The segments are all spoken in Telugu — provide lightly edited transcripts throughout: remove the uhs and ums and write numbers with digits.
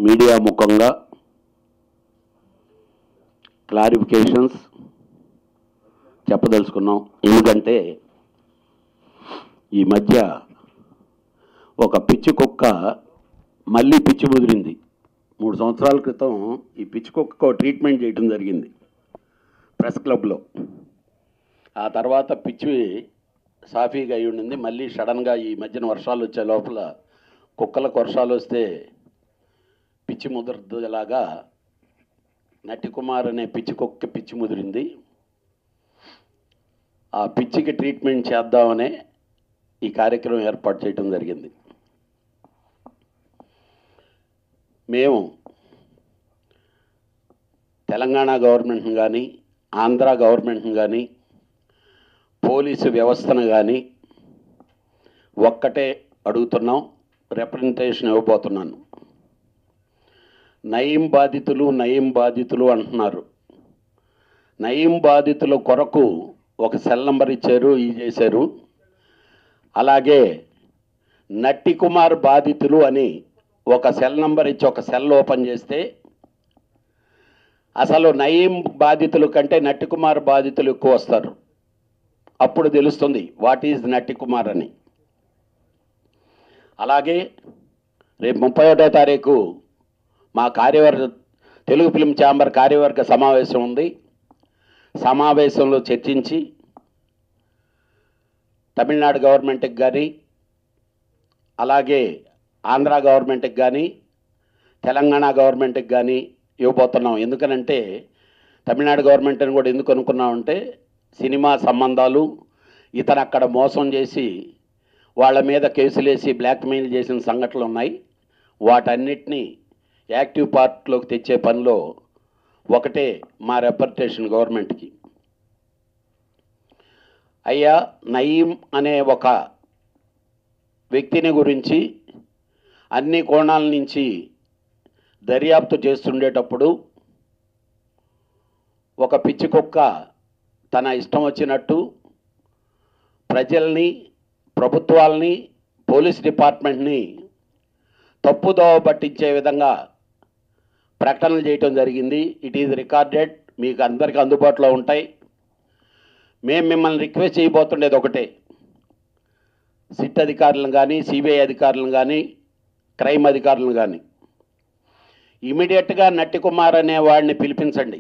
మీడియా ముఖంగా క్లారిఫికేషన్స్ చెప్పదలుచుకున్నాం. ఎందుకంటే ఈ మధ్య ఒక పిచ్చి కుక్క మళ్ళీ పిచ్చి ముదిరింది. 3 సంవత్సరాల క్రితం ఈ పిచ్చి కుక్కకు ట్రీట్మెంట్ చేయడం జరిగింది ప్రెస్ క్లబ్లో. ఆ తర్వాత పిచ్చి సాఫీగా అయి ఉండింది. మళ్ళీ సడన్గా ఈ మధ్యన వర్షాలు వచ్చే లోపల కుక్కలకు వర్షాలు వస్తే పిచ్చి ముదరలాగా నటి కుమార్ అనే పిచ్చి కుక్క పిచ్చి ముదిరింది. ఆ పిచ్చికి ట్రీట్మెంట్ చేద్దామనే ఈ కార్యక్రమం ఏర్పాటు చేయడం జరిగింది. మేము తెలంగాణ గవర్నమెంట్ని కానీ ఆంధ్ర గవర్నమెంట్ని కానీ పోలీసు వ్యవస్థను కానీ ఒక్కటే అడుగుతున్నాం, రిప్రజెంటేషన్ ఇవ్వబోతున్నాను. నయీం బాధితులు అంటున్నారు. నయీం బాధితుల కొరకు ఒక సెల్ నంబర్ ఇచ్చారు, చేశారు. అలాగే నట్టి కుమార్ బాధితులు అని ఒక సెల్ నంబర్ ఇచ్చి ఒక సెల్ ఓపెన్ చేస్తే అసలు నయీం బాధితులు కంటే నట్టి కుమార్ బాధితులు ఎక్కువ వస్తారు. అప్పుడు తెలుస్తుంది వాట్ ఈజ్ నట్టి కుమార్ అని. అలాగే రేపు 31వ తారీఖు మా తెలుగు ఫిల్మ్ ఛాంబర్ కార్యవర్గ సమావేశం ఉంది. సమావేశంలో చర్చించి తమిళనాడు గవర్నమెంట్కి కానీ అలాగే ఆంధ్ర గవర్నమెంట్కి కానీ తెలంగాణ గవర్నమెంట్కి కానీ ఇవ్వబోతున్నాం. ఎందుకనంటే తమిళనాడు గవర్నమెంట్ని కూడా ఎందుకు అనుకున్నామంటే సినిమా సంబంధాలు ఇతను అక్కడ మోసం చేసి వాళ్ళ మీద కేసులేసి బ్లాక్మెయిల్ చేసిన సంఘటనలు ఉన్నాయి. వాటన్నిటినీ యాక్టివ్ పార్ట్లోకి తెచ్చే పనిలో ఒకటే మా రిప్రజెంటేషన్ గవర్నమెంట్కి. అయ్యా, నయీం అనే ఒక వ్యక్తిని గురించి అన్ని కోణాల నుంచి దర్యాప్తు చేస్తుండేటప్పుడు ఒక పిచ్చి కుక్క తన ఇష్టం వచ్చినట్టు ప్రజల్ని, ప్రభుత్వాలని, పోలీస్ డిపార్ట్మెంట్ని తప్పుదోవ పట్టించే విధంగా ప్రకటనలు చేయటం జరిగింది. ఇట్ ఈజ్ రికార్డెడ్, మీకు అందరికీ అందుబాటులో ఉంటాయి. మేము మిమ్మల్ని రిక్వెస్ట్ చేయబోతుండేది ఒకటే, సిట్ అధికారులను కానీ, సిబిఐ అధికారులను కానీ, క్రైమ్ అధికారులను కానీ ఇమీడియట్గా నట్టి కుమార్ అనే వాడిని పిలిపించండి.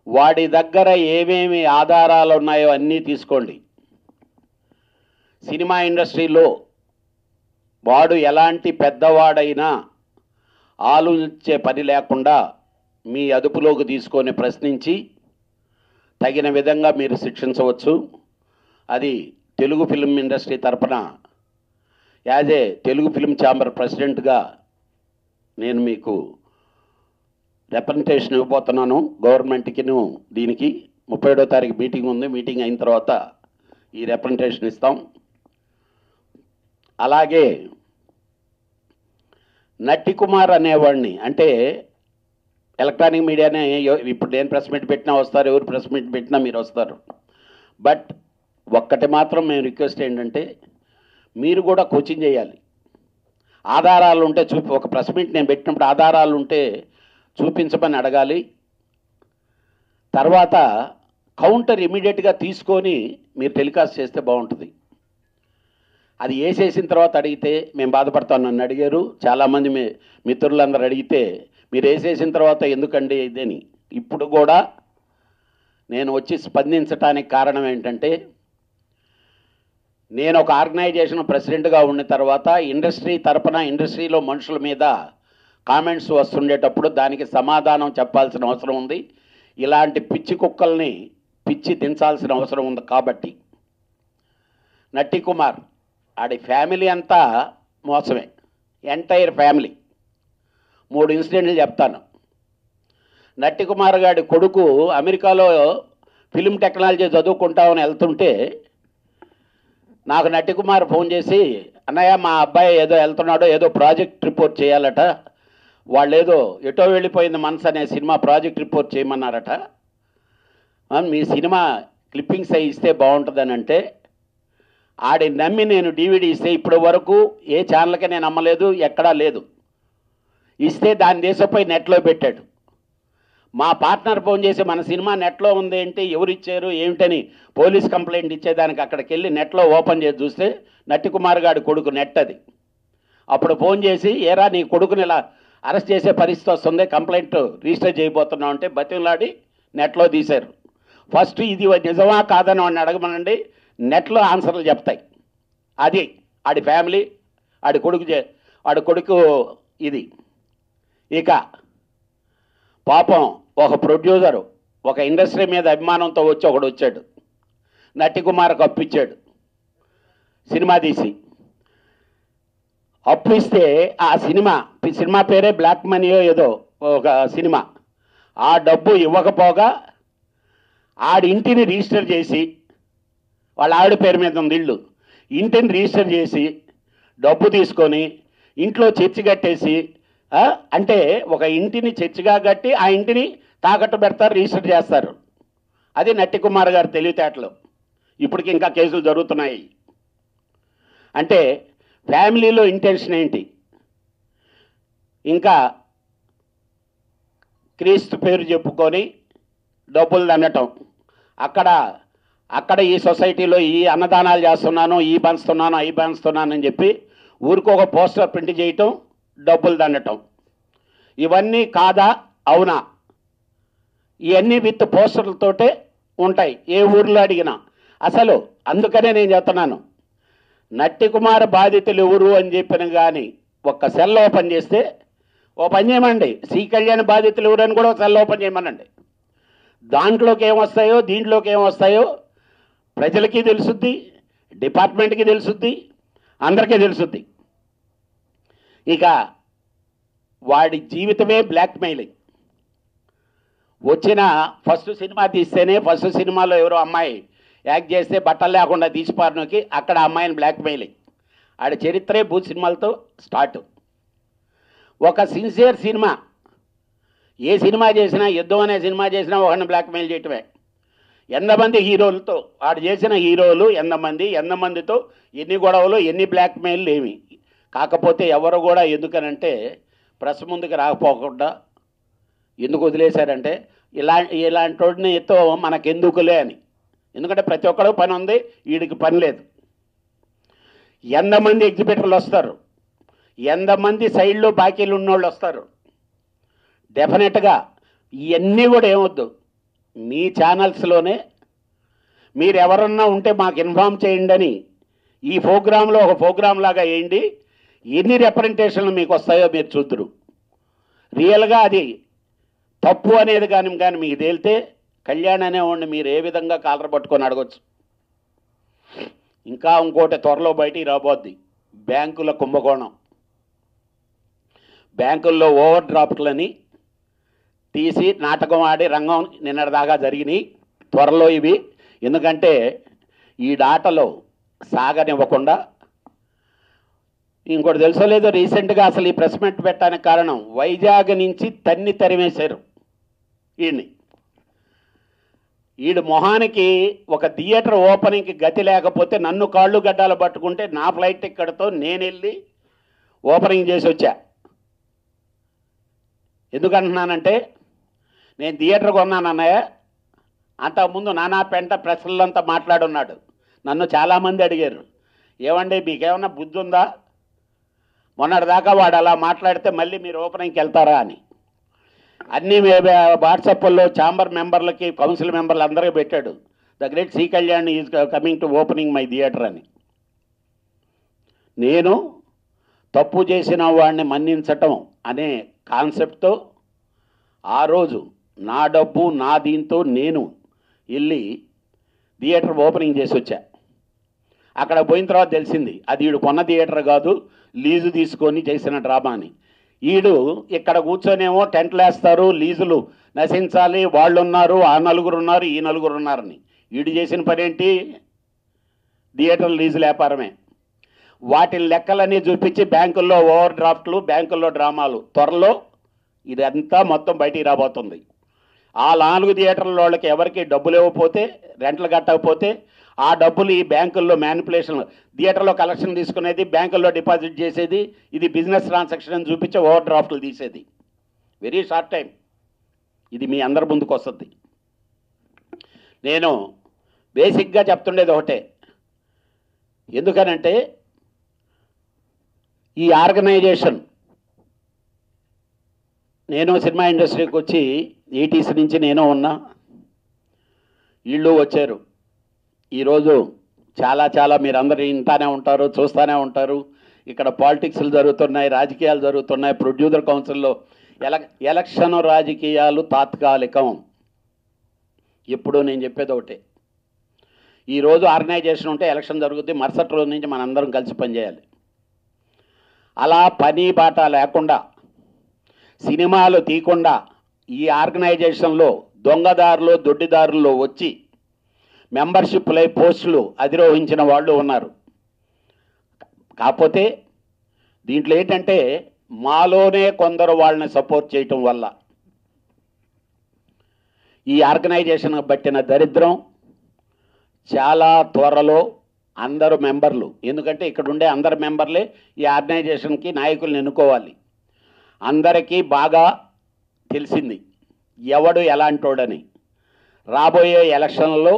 వాడి దగ్గర ఏమేమి ఆధారాలు ఉన్నాయో అన్నీ తీసుకోండి. సినిమా ఇండస్ట్రీలో వాడు ఎలాంటి పెద్దవాడైనా ఆలోచించే పని లేకుండా మీ అదుపులోకి తీసుకొని ప్రశ్నించి తగిన విధంగా మీరు శిక్షించవచ్చు. అది తెలుగు ఫిల్మ్ ఇండస్ట్రీ తరఫున as a Telugu film chamber ప్రెసిడెంట్గా నేను మీకు రిప్రజెంటేషన్ ఇవ్వబోతున్నాను గవర్నమెంట్కి. దీనికి 31వ తారీఖు మీటింగ్ ఉంది. మీటింగ్ అయిన తర్వాత ఈ రిప్రజెంటేషన్ ఇస్తాం. అలాగే నట్టి కుమార్ అనేవాడిని, అంటే ఎలక్ట్రానిక్ మీడియానే ఇప్పుడు నేను ప్రెస్ మీట్ పెట్టినా వస్తారు, ఎవరు ప్రెస్ మీట్ పెట్టినా మీరు వస్తారు. బట్ ఒక్కటి మాత్రం మేము రిక్వెస్ట్ ఏంటంటే మీరు కూడా కోచింగ్ చేయాలి. ఆధారాలు ఉంటే ఒక ప్రెస్ మీట్ నేను పెట్టినప్పుడు ఆధారాలు ఉంటే చూపించమని అడగాలి. తర్వాత కౌంటర్ ఇమీడియట్గా తీసుకొని మీరు టెలికాస్ట్ చేస్తే బాగుంటుంది. అది వేసేసిన తర్వాత అడిగితే మేము బాధపడతాం. నన్ను అడిగారు చాలామంది మిత్రులందరూ అడిగితే, మీరు వేసేసిన తర్వాత ఎందుకండి ఇదని. ఇప్పుడు కూడా నేను వచ్చి స్పందించడానికి కారణం ఏంటంటే, నేను ఒక ఆర్గనైజేషన్ ప్రెసిడెంట్గా ఉన్న తర్వాత ఇండస్ట్రీ తరపున ఇండస్ట్రీలో మనుషుల మీద కామెంట్స్ వస్తుండేటప్పుడు దానికి సమాధానం చెప్పాల్సిన అవసరం ఉంది. ఇలాంటి పిచ్చి కుక్కల్ని పిచ్చి దించాల్సిన అవసరం ఉంది. కాబట్టి నట్టి కుమార్ ఆడి ఫ్యామిలీ అంతా మోసమే, ఎంటైర్ ఫ్యామిలీ. 3 ఇన్సిడెంట్లు చెప్తాను. నట్టి కుమార్ గారి కొడుకు అమెరికాలో ఫిల్మ్ టెక్నాలజీ చదువుకుంటామని వెళ్తుంటే నాకు నట్టి కుమార్ ఫోన్ చేసి, అన్నయ్య మా అబ్బాయి ఏదో వెళ్తున్నాడో ఏదో ప్రాజెక్ట్ రిపోర్ట్ చేయాలట, వాళ్ళు ఏదో ఎటో వెళ్ళిపోయింది మనసు అనే సినిమా ప్రాజెక్ట్ రిపోర్ట్ చేయమన్నారట, మీ సినిమా క్లిప్పింగ్స్ అవి ఇస్తే బాగుంటుందని అంటే ఆడి నమ్మి నేను DVD ఇస్తే ఇప్పటి వరకు ఏ ఛానల్కి నేను అమ్మలేదు, ఎక్కడా లేదు. ఇస్తే దాన్ని దేశపోయి నెట్లో పెట్టాడు. మా పార్ట్నర్ ఫోన్ చేసి మన సినిమా నెట్లో ఉంది ఏంటి, ఎవరు ఇచ్చారు ఏమిటని పోలీస్ కంప్లైంట్ ఇచ్చేదానికి అక్కడికి వెళ్ళి నెట్లో ఓపెన్ చేసి చూస్తే నట్టి కుమార్ గారి కొడుకు నెట్ అది. అప్పుడు ఫోన్ చేసి, ఏరా నీ కొడుకుని ఇలా అరెస్ట్ చేసే పరిస్థితి వస్తుంది, కంప్లైంట్ రిజిస్టర్ చేయబోతున్నావు అంటే బతిలాడి నెట్లో తీశారు. ఫస్ట్ ఇది నిజమా కాదని వాడిని అడగమనండి, నెట్లో ఆన్సర్లు చెప్తాయి. అది ఆడి ఫ్యామిలీ, ఆడి కొడుకు ఇది. ఇక పాపం ఒక ప్రొడ్యూసరు ఒక ఇండస్ట్రీ మీద అభిమానంతో వచ్చి ఒకడు వచ్చాడు, నట్టి కుమార్కు అప్పు ఇచ్చాడు సినిమా తీసి. అప్పు ఇస్తే ఆ సినిమా పేరే బ్లాక్ మనీయో ఏదో ఒక సినిమా. ఆ డబ్బు ఇవ్వకపోగా ఆడి ఇంటిని రిజిస్టర్ చేసి, వాళ్ళ ఆవిడ పేరు మీద ఉంది ఇల్లు, ఇంటిని రిజిస్టర్ చేసి డబ్బు తీసుకొని ఇంట్లో చర్చి కట్టేసి, అంటే ఒక ఇంటిని చర్చిగా కట్టి ఆ ఇంటిని తాకట్టు పెడతారు, రిజిస్టర్ చేస్తారు. అది నట్టి కుమార్ గారి తెలివితేటలు. ఇప్పటికి ఇంకా కేసులు జరుగుతున్నాయి. అంటే ఫ్యామిలీలో ఇంటెన్షన్ ఏంటి? ఇంకా క్రీస్తు పేరు చెప్పుకొని డబ్బులు దండటం. అక్కడ ఈ సొసైటీలో ఈ అన్నదానాలు చేస్తున్నాను, ఈ పంచుతున్నాను, అవి పంచుతున్నానని చెప్పి ఊరికి ఒక పోస్టర్ ప్రింట్ చేయటం, డబ్బులు దండటం. ఇవన్నీ కాదా అవునా? ఇవన్నీ విత్ పోస్టర్లతోటే ఉంటాయి ఏ ఊర్లో అడిగినా. అసలు అందుకనే నేను చెప్తున్నాను, నట్టి కుమార్ బాధితులు ఎవరు అని చెప్పిన కానీ ఒక్క సెల్ ఓపెన్ చేస్తే, ఓ పని చేయమండి, సి కళ్యాణ్ బాధితులు ఎవరు అని కూడా ఒక సెల్ ఓపెన్ చేయమనండి. దాంట్లోకి ఏమొస్తాయో దీంట్లోకి ఏమొస్తాయో ప్రజలకి తెలుసుద్ది, డిపార్ట్మెంట్కి తెలుసుద్ది, అందరికీ తెలుసుద్ది. ఇక వాడి జీవితమే బ్లాక్మెయిలింగ్. వచ్చిన ఫస్ట్ సినిమా తీస్తేనే, ఫస్ట్ సినిమాలో ఎవరో అమ్మాయి యాక్ట్ చేస్తే బట్టలు లేకుండా తీసిపారనోకి అక్కడ అమ్మాయిని బ్లాక్మెయిలింగ్. ఆడి చరిత్రే భూత్ సినిమాలతో స్టార్ట్. ఒక సిన్సియర్ సినిమా, ఏ సినిమా చేసినా, యుద్ధం అనే సినిమా చేసినా ఒకరిని బ్లాక్మెయిల్ చేయటమే. ఎంతమంది హీరోలతో ఆడు చేసిన హీరోలు ఎంతమందితో ఎన్ని గొడవలు, ఎన్ని బ్లాక్మెయిల్ ఏమి. కాకపోతే ఎవరు కూడా ఎందుకనంటే ప్రెస్ ముందుకు రాకపోకుండా ఎందుకు వదిలేశారంటే ఇలాంటి వాడినితో మనకెందుకులే అని. ఎందుకంటే ప్రతి ఒక్కడు పని ఉంది, వీడికి పని లేదు. ఎంతమంది ఎగ్జిబిటర్లు వస్తారు, ఎంతమంది సైడ్లో బాకీలు ఉన్నోళ్ళు వస్తారు. డెఫినెట్గా ఇవన్నీ కూడా ఏమొద్దు, మీ ఛానల్స్లోనే మీరు ఎవరన్నా ఉంటే మాకు ఇన్ఫామ్ చేయండి అని ఈ ప్రోగ్రాంలో ఒక ప్రోగ్రాం లాగా వేయండి. ఎన్ని రిప్రజెంటేషన్లు మీకు వస్తాయో మీరు చూద్దరు. రియల్గా అది తప్పు అనేది కానీ మీకు తేలితే కళ్యాణ్ అనేవాడిని మీరు ఏ విధంగా కాలర పట్టుకొని అడగొచ్చు. ఇంకా ఇంకోటి త్వరలో బయటికి రాబోద్ది, బ్యాంకుల కుంభకోణం. బ్యాంకుల్లో ఓవర్ డ్రాఫ్ట్లని తీసి నాటకం ఆడి రంగం నిన్నటిదాకా జరిగినాయి. త్వరలో ఇవి, ఎందుకంటే ఈ డాటలో సాగనివ్వకుండా. ఇంకోటి తెలుసో లేదో, రీసెంట్గా అసలు ఈ ప్రెస్ మీట్ పెట్టడానికి కారణం వైజాగ్ నుంచి తరిమేశారు ఈయన్ని. ఈడు మొహానికి ఒక థియేటర్ ఓపెనింగ్కి గతి లేకపోతే నన్ను కాళ్ళు గడ్డాలు పట్టుకుంటే నా ఫ్లైట్ టికెట్తో నేను వెళ్ళి ఓపెనింగ్ చేసి వచ్చా. ఎందుకంటున్నానంటే నేను థియేటర్ కొన్నాను అన్నయ్య, అంతకుముందు నానా పెంట ప్రెస్లంతా మాట్లాడున్నాడు. నన్ను చాలామంది అడిగారు, ఏమండి మీకేమన్నా బుద్ధి ఉందా, మొన్నటిదాకా వాడు అలా మాట్లాడితే మళ్ళీ మీరు ఓపెనింగ్కి వెళ్తారా అని. అన్నీ వాట్సాప్లో ఛాంబర్ మెంబర్లకి, కౌన్సిల్ మెంబర్లు అందరికీ పెట్టాడు, the great C Kalyan is coming to opening my theatre అని. నేను తప్పు చేసిన వాడిని మన్నించటం అనే కాన్సెప్ట్తో ఆ రోజు నా డబ్బు నా దీంతో నేను వెళ్ళి థియేటర్ ఓపెనింగ్ చేసి వచ్చా. అక్కడ పోయిన తర్వాత తెలిసింది అది వీడు కొన్న థియేటర్ కాదు, లీజు తీసుకొని చేసిన డ్రామా అని. వీడు ఇక్కడ కూర్చొనేమో టెంట్లు వేస్తారు, లీజులు నశించాలి, వాళ్ళు ఉన్నారు, ఆ నలుగురు ఉన్నారు, ఈ నలుగురు ఉన్నారని. వీడు చేసిన పని ఏంటి, థియేటర్ లీజుల వ్యాపారమే. వాటి లెక్కలన్నీ చూపించి బ్యాంకుల్లో ఓవర్ డ్రాఫ్ట్లు, బ్యాంకుల్లో డ్రామాలు. త్వరలో ఇదంతా మొత్తం బయటికి రాబోతుంది. ఆ 4 థియేటర్ల వాళ్ళకి ఎవరికి డబ్బులు ఇవ్వకపోతే, రెంట్లు కట్టకపోతే ఆ డబ్బులు ఈ బ్యాంకుల్లో మ్యానిపులేషన్, థియేటర్లో కలెక్షన్ తీసుకునేది, బ్యాంకుల్లో డిపాజిట్ చేసేది, ఇది బిజినెస్ ట్రాన్సాక్షన్ అని చూపించి ఓవర్ డ్రాఫ్ట్లు తీసేది. Very short time. ఇది మీ అందరి ముందుకు వస్తుంది. నేను బేసిక్గా చెప్తుండేది ఒకటే, ఎందుకనంటే ఈ ఆర్గనైజేషన్, నేను సినిమా ఇండస్ట్రీకి వచ్చి 80s నుంచి నేను ఉన్నా, వీళ్ళు వచ్చారు. ఈరోజు చాలా మీరందరూ వింటానే ఉంటారు, చూస్తూనే ఉంటారు. ఇక్కడ పాలిటిక్స్లు జరుగుతున్నాయి, రాజకీయాలు జరుగుతున్నాయి. ప్రొడ్యూసర్ కౌన్సిల్లో ఎలక్షన్ రాజకీయాలు తాత్కాలికం. ఎప్పుడు నేను చెప్పేది ఒకటే, ఈరోజు ఆర్గనైజేషన్ ఉంటే ఎలక్షన్ జరుగుద్ది, మరుసటి రోజు నుంచి మనందరం కలిసి పనిచేయాలి. అలా పని బాట లేకుండా, సినిమాలు తీయకుండా ఈ ఆర్గనైజేషన్లో దొంగదారులు దొడ్డిదారుల్లో వచ్చి మెంబర్షిప్లై పోస్టులు అధిరోహించిన వాళ్ళు ఉన్నారు. కాకపోతే దీంట్లో ఏంటంటే మాలోనే కొందరు వాళ్ళని సపోర్ట్ చేయటం వల్ల ఈ ఆర్గనైజేషన్ పట్టిన దరిద్రం చాలా త్వరలో అందరూ మెంబర్లు, ఎందుకంటే ఇక్కడ ఉండే అందరు మెంబర్లే ఈ ఆర్గనైజేషన్కి నాయకులను ఎన్నుకోవాలి. అందరికీ బాగా తెలిసింది ఎవడు ఎలాంటోడని. రాబోయే ఎలక్షన్లలో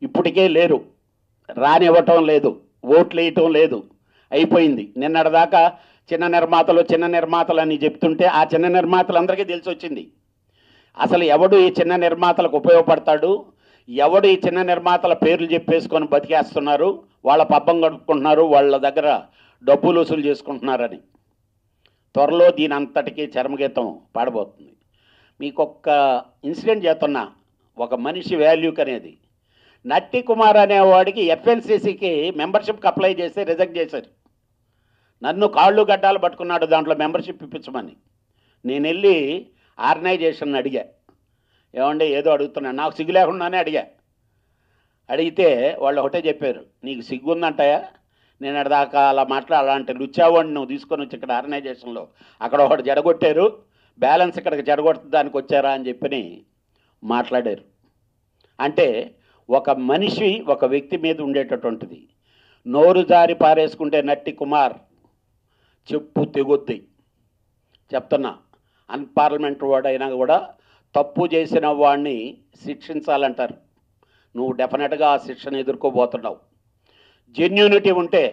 ఇప్పటికే లేరు, రానివ్వటం లేదు, ఓట్లు వేయటం లేదు, అయిపోయింది. నిన్నటిదాకా చిన్న నిర్మాతలు అని చెప్తుంటే ఆ చిన్న నిర్మాతలందరికీ తెలిసి వచ్చింది అసలు ఎవడు ఈ చిన్న నిర్మాతలకు ఉపయోగపడతాడు, ఎవడు ఈ చిన్న నిర్మాతల పేర్లు చెప్పేసుకొని బతికేస్తున్నారు, వాళ్ళ పబ్బం గడుపుకుంటున్నారు, వాళ్ళ దగ్గర డబ్బులు వసూలు చేసుకుంటున్నారని. త్వరలో దీని అంతటికీ చరమగీతం పాడబోతుంది. మీకు ఒక్క ఇన్సిడెంట్ చేస్తున్నా, ఒక మనిషి వాల్యూకి అనేది. నట్టి కుమార్ అనేవాడికి ఎఫ్ఎల్సిసికి మెంబర్షిప్కి అప్లై చేస్తే రిజెక్ట్ చేశారు. నన్ను కాళ్ళు గడ్డాలు పట్టుకున్నాడు దాంట్లో మెంబర్షిప్ ఇప్పించమని. నేను వెళ్ళి ఆర్గనైజేషన్ అడిగా, ఏమంటే ఏదో అడుగుతున్నాను, నాకు సిగ్గు లేకుండానే అడిగితే వాళ్ళు ఒకటే చెప్పారు, నీకు సిగ్గు ఉందంటాయా, నేను అడదాకా అలా అలాంటి లుచ్చావాడిని నువ్వు తీసుకొని వచ్చి ఇక్కడ ఆర్గనైజేషన్లో అక్కడ ఒకటి జడగొట్టారు, బ్యాలెన్స్ ఇక్కడికి జడగొట్టడానికి వచ్చారా అని చెప్పి మాట్లాడారు. అంటే ఒక మనిషి ఒక వ్యక్తి మీద ఉండేటటువంటిది. నోరు జారి పారేసుకుంటే నట్టి కుమార్ చెప్పు తెగుద్ది. చెప్తున్నా, అన్పార్లమెంటరీ వాడు అయినా కూడా తప్పు చేసిన వాడిని శిక్షించాలంటారు. నువ్వు డెఫినెట్గా ఆ శిక్షను ఎదుర్కోబోతున్నావు. జెన్యూనిటీ ఉంటే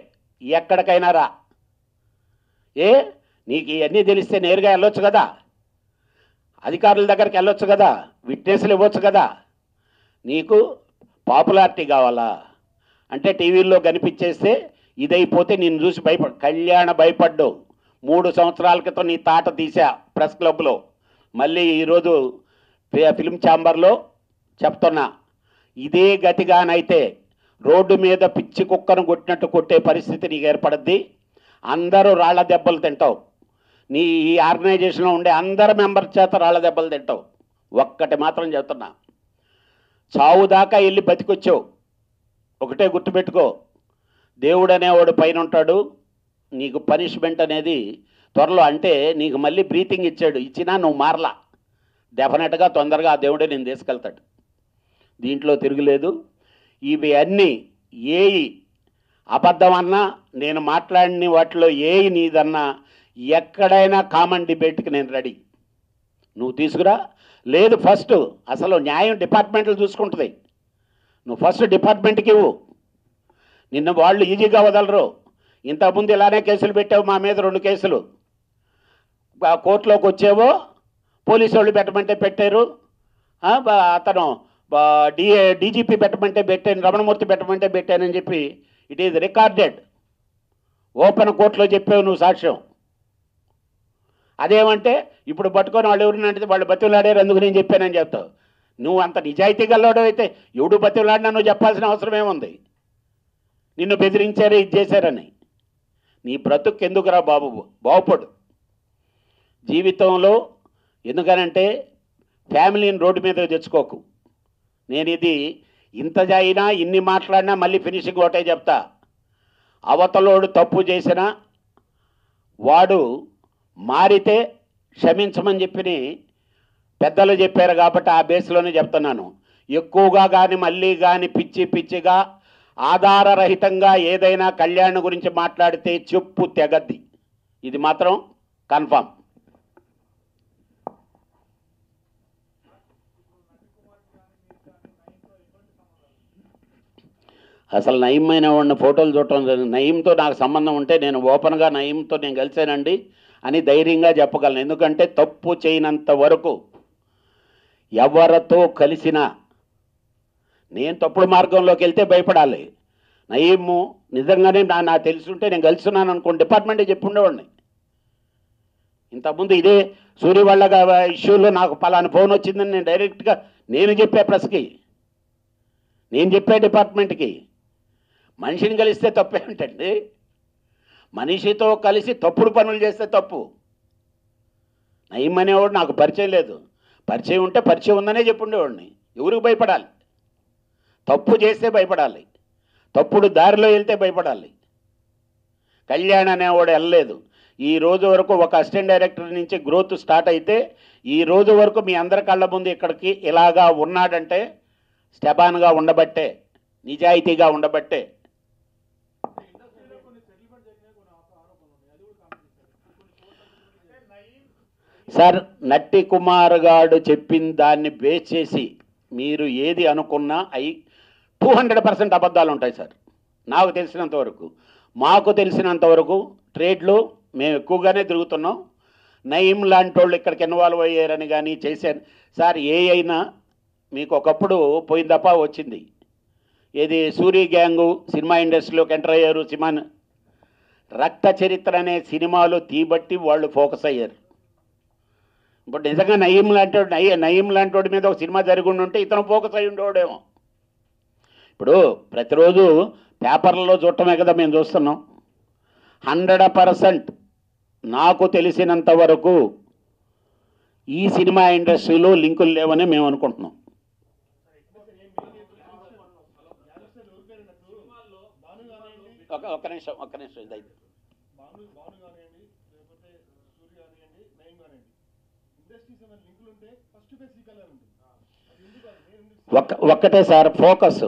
ఎక్కడికైనా రా. నీకు ఇవన్నీ తెలిస్తే నేరుగా వెళ్ళొచ్చు కదా, అధికారుల దగ్గరికి వెళ్ళొచ్చు కదా, విట్నెస్లు ఇవ్వచ్చు కదా. నీకు పాపులారిటీ కావాలా అంటే టీవీల్లో కనిపించేస్తే ఇదైపోతే నేను చూసి కళ్యాణ భయపడ్డు. 3 సంవత్సరాల క్రితం నీ తాట తీసా ప్రెస్ క్లబ్లో, మళ్ళీ ఈరోజు ఫిల్మ్ ఛాంబర్లో చెప్తున్నా, ఇదే గతిగానైతే రోడ్డు మీద పిచ్చి కుక్కను కొట్టినట్టు కొట్టే పరిస్థితి నీకు ఏర్పడుద్ది. అందరూ రాళ్ల దెబ్బలు తింటావు. నీ ఈ ఆర్గనైజేషన్లో ఉండే అందరు మెంబర్స్ చేత రాళ్ల దెబ్బలు తింటావు. ఒక్కటి మాత్రం చెప్తున్నా, చావు దాకా వెళ్ళి బతికొచ్చావు. ఒకటే గుర్తుపెట్టుకో, దేవుడు అనేవాడు పైన ఉంటాడు. నీకు పనిష్మెంట్ అనేది త్వరలో, అంటే నీకు మళ్ళీ బ్రీతింగ్ ఇచ్చినా నువ్వు మారలా. డెఫినెట్గా తొందరగా ఆ దేవుడే నేను తీసుకెళ్తాడు, దీంట్లో తిరుగులేదు. ఇవి అన్నీ ఏయి అబద్ధం అన్నా, నేను మాట్లాడిన వాటిలో ఏయి నీదన్నా, ఎక్కడైనా కామన్ డిబేట్కి నేను రెడీ. నువ్వు తీసుకురా. లేదు, ఫస్ట్ అసలు న్యాయం డిపార్ట్మెంట్లు చూసుకుంటుంది. నువ్వు ఫస్ట్ డిపార్ట్మెంట్కి ఇవ్వు. నిన్న వాళ్ళు ఈజీగా వదలరు. ఇంతకుముందు ఇలానే కేసులు పెట్టావు, మా మీద 2 కేసులు. కోర్టులోకి వచ్చేవో పోలీసు వాళ్ళు పెట్టమంటే పెట్టారు, అతను డీజీపీ పెట్టమంటే పెట్టాను, రమణమూర్తి పెట్టమంటే పెట్టానని చెప్పి ఇట్ ఈజ్ రికార్డెడ్. ఓపెన్ కోర్టులో చెప్పావు నువ్వు సాక్ష్యం. అదేమంటే ఇప్పుడు పట్టుకొని వాళ్ళు ఎవరినంటే వాళ్ళు బతిలాడారు అందుకు నేను చెప్పానని చెప్తావు. నువ్వు అంత నిజాయితీ గల్లోడు అయితే ఎవడు బతిలాడినా నువ్వు చెప్పాల్సిన అవసరం ఏముంది? నిన్ను బెదిరించారు, ఇది చేశారని. నీ బ్రతుకు ఎందుకురా బాబు, బాగుపడు జీవితంలో. ఎందుకనంటే ఫ్యామిలీని రోడ్డు మీద తెచ్చుకోకు. నేను ఇది ఇంత అయినా ఇన్ని మాట్లాడినా మళ్ళీ ఫినిషింగ్ ఒకటే చెప్తా, అవతలోడు తప్పు చేసినా వాడు మారితే క్షమించమని చెప్పి పెద్దలు చెప్పారు కాబట్టి ఆ బేస్లోనే చెప్తున్నాను. ఎక్కువగా కానీ మళ్ళీ కానీ పిచ్చిగా ఆధారరహితంగా ఏదైనా కళ్యాణ్ గురించి మాట్లాడితే చెప్పు తెగద్ది, ఇది మాత్రం కన్ఫామ్. అసలు నయీమైన వాడిని ఫోటోలు చూడటం, నయీంతో నాకు సంబంధం ఉంటే నేను ఓపెన్గా నయీంతో నేను కలిసానండి అని ధైర్యంగా చెప్పగలను. ఎందుకంటే తప్పు చేయనంత వరకు ఎవరితో కలిసినా నేను తప్పుడు మార్గంలోకి వెళ్తే భయపడాలి. నయీము నిజంగానే నాకు తెలుసుంటే నేను కలుసున్నాను అనుకోండి, డిపార్ట్మెంటే చెప్పుండేవాడిని. ఇంతకుముందు ఇదే సూర్యవళ్ళ ఇష్యూలో నాకు పలానా ఫోన్ వచ్చిందని నేను డైరెక్ట్గా నేను చెప్పే ప్రెస్కి, నేను చెప్పే డిపార్ట్మెంట్కి. మనిషిని కలిస్తే తప్పేంటండి? మనిషితో కలిసి తప్పుడు పనులు చేస్తే తప్పు. నయీం అనేవాడు నాకు పరిచయం లేదు, పరిచయం ఉంటే పరిచయం ఉందనే చెప్పుండేవాడిని. ఎవరికి భయపడాలి? తప్పు చేస్తే భయపడాలి, తప్పుడు దారిలో వెళ్తే భయపడాలి. కళ్యాణ్ అనేవాడు వెళ్ళలేదు. ఈ రోజు వరకు ఒక అసిస్టెంట్ డైరెక్టర్ నుంచి గ్రోత్ స్టార్ట్ అయితే ఈ రోజు వరకు మీ అందరి కళ్ళ ముందు ఇక్కడికి ఇలాగా ఉన్నాడంటే స్టెబాన్గా ఉండబట్టే, నిజాయితీగా ఉండబట్టే. సార్, నట్టి కుమార్ గారు చెప్పిన దాన్ని బేస్ చేసి మీరు ఏది అనుకున్నా అవి 200% అబద్ధాలు ఉంటాయి సార్. నాకు తెలిసినంతవరకు, మాకు తెలిసినంతవరకు ట్రేడ్లో మేము ఎక్కువగానే తిరుగుతున్నాం. నయీం లాంటి వాళ్ళు ఇక్కడికి ఇన్వాల్వ్ అయ్యారని కానీ చేశారు సార్. ఏ అయినా మీకు ఒకప్పుడు పోయిన దఫా వచ్చింది, ఏది సూరి గ్యాంగు సినిమా ఇండస్ట్రీలోకి ఎంటర్ అయ్యారు. సినిమా రక్త చరిత్ర అనే సినిమాలు తీబట్టి వాళ్ళు ఫోకస్ అయ్యారు. ఇప్పుడు నిజంగా నయీం లాంటి వాడి మీద ఒక సినిమా జరిగి ఉంటే ఇతను ఫోకస్ అయ్యి ఉండేవాడేమో. ఇప్పుడు ప్రతిరోజు పేపర్లలో చూడటమే కదా మేము చూస్తున్నాం. 100% నాకు తెలిసినంత వరకు ఈ సినిమా ఇండస్ట్రీలో లింకులు లేవని మేము అనుకుంటున్నాం. ఒక్క నిమిషం ఇదైతే ఒక్కటే సార్ ఫోకస్.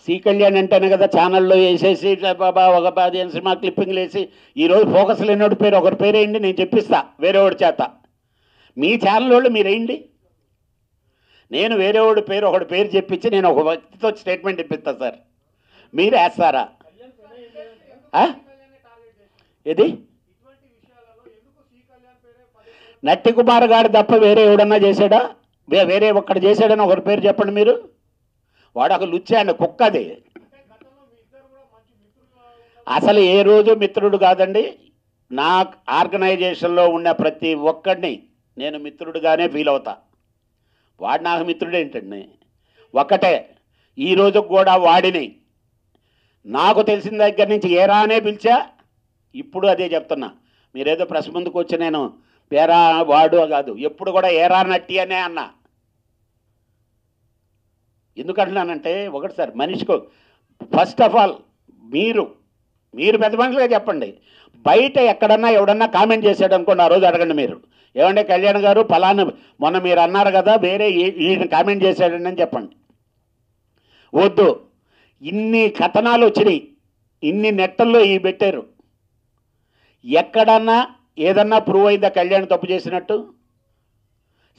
సి కళ్యాణ్ అంటేనే కదా ఛానల్లో వేసేసి బాబా ఒక 15 సినిమా క్లిప్పింగ్లు వేసి ఈరోజు ఫోకస్ లేనివాడి పేరు ఒకరి పేరు వేయండి, నేను చెప్పిస్తా వేరేవాడి చేత. మీ ఛానల్ వాళ్ళు మీరు వేయండి, నేను వేరేవాడి పేరు ఒకటి పేరు చెప్పించి నేను ఒక వ్యక్తితో స్టేట్మెంట్ ఇప్పిస్తా సార్. మీరు వేస్తారా? ఇది నట్టి కుమార్ గారు తప్ప వేరే ఎవడన్నా చేశాడా? వేరే ఒక్కడు చేశాడని ఒకరి పేరు చెప్పండి మీరు. వాడు ఒక లుచ్చాండి కుక్కది. అసలు ఏ రోజు మిత్రుడు కాదండి. నా ఆర్గనైజేషన్లో ఉన్న ప్రతి ఒక్కడిని నేను మిత్రుడిగానే ఫీల్ అవుతా. వాడు నాకు మిత్రుడు ఏంటండి? ఒక్కటే ఈరోజు కూడా వాడిని నాకు తెలిసిన దగ్గర నుంచి ఏరానే పిలిచా. ఇప్పుడు అదే చెప్తున్నా. మీరేదో ప్రెస్ ముందుకు వచ్చి నేను పేరా వాడు కాదు, ఎప్పుడు కూడా ఏరా నట్టి అనే అన్నా. ఎందుకంటున్నానంటే ఒకటి సార్, మనిషికి ఫస్ట్ ఆఫ్ ఆల్ మీరు పెద్ద మనుషులుగా చెప్పండి. బయట ఎక్కడన్నా ఎవడన్నా కామెంట్ చేశాడు అనుకోండి, ఆ రోజు అడగండి మీరు, ఏమంటే కళ్యాణ్ గారు ఫలానా మొన్న మీరు అన్నారు కదా వేరే ఈయన కామెంట్ చేశాడండి అని చెప్పండి. వద్దు, ఇన్ని కథనాలు వచ్చినాయి, ఇన్ని నెట్టల్లో ఈ పెట్టారు. ఎక్కడన్నా ఏదన్నా ప్రూవ్ అయిందా కళ్యాణ్ తప్పు చేసినట్టు?